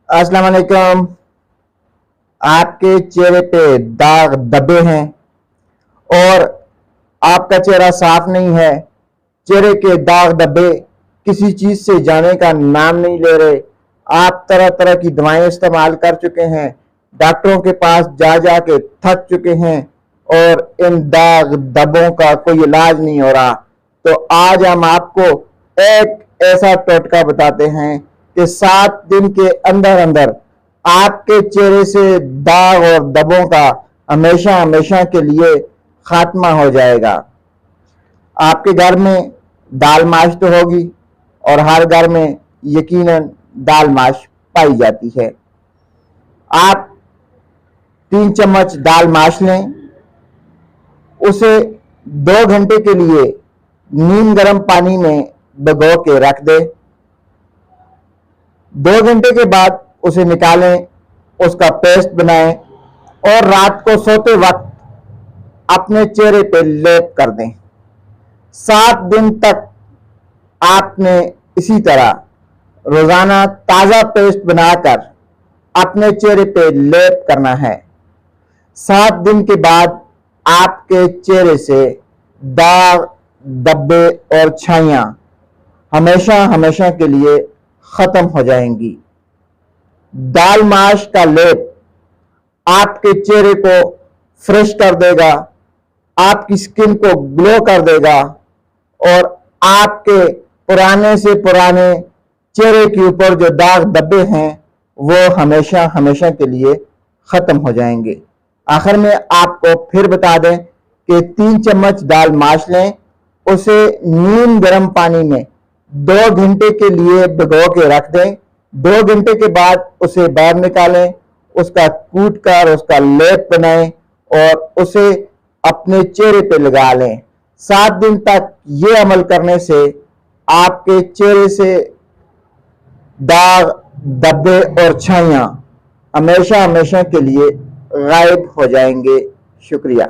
अस्सलाम वालेकुम। आपके चेहरे पे दाग धब्बे हैं और आपका चेहरा साफ नहीं है। चेहरे के दाग धब्बे किसी चीज से जाने का नाम नहीं ले रहे। आप तरह तरह की दवाएं इस्तेमाल कर चुके हैं, डॉक्टरों के पास जा जा के थक चुके हैं और इन दाग धब्बों का कोई इलाज नहीं हो रहा। तो आज हम आपको एक ऐसा टोटका बताते हैं कि 7 दिन के अंदर अंदर आपके चेहरे से दाग और धब्बों का हमेशा हमेशा के लिए खात्मा हो जाएगा। आपके घर में दाल माश तो होगी और हर घर में यकीनन दाल माश पाई जाती है। आप 3 चम्मच दाल माश लें, उसे 2 घंटे के लिए नीम गर्म पानी में भिगो के रख दें। 2 घंटे के बाद उसे निकालें, उसका पेस्ट बनाएं और रात को सोते वक्त अपने चेहरे पे लेप कर दें। 7 दिन तक आपने इसी तरह रोजाना ताजा पेस्ट बनाकर अपने चेहरे पे लेप करना है। 7 दिन के बाद आपके चेहरे से दाग धब्बे और छाइयां हमेशा हमेशा के लिए खत्म हो जाएंगी। दाल माश का लेप आपके चेहरे को फ्रेश कर देगा, आपकी स्किन को ग्लो कर देगा और आपके पुराने से पुराने चेहरे के ऊपर जो दाग धब्बे हैं वो हमेशा हमेशा के लिए खत्म हो जाएंगे। आखिर में आपको फिर बता दें कि 3 चम्मच दाल माश लें, उसे नीम गर्म पानी में 2 घंटे के लिए भिगो के रख दें। 2 घंटे के बाद उसे बाहर निकालें, उसका कूट कर उसका लेप बनाएं और उसे अपने चेहरे पे लगा लें। 7 दिन तक ये अमल करने से आपके चेहरे से दाग धब्बे और छाइयां हमेशा हमेशा के लिए गायब हो जाएंगे। शुक्रिया।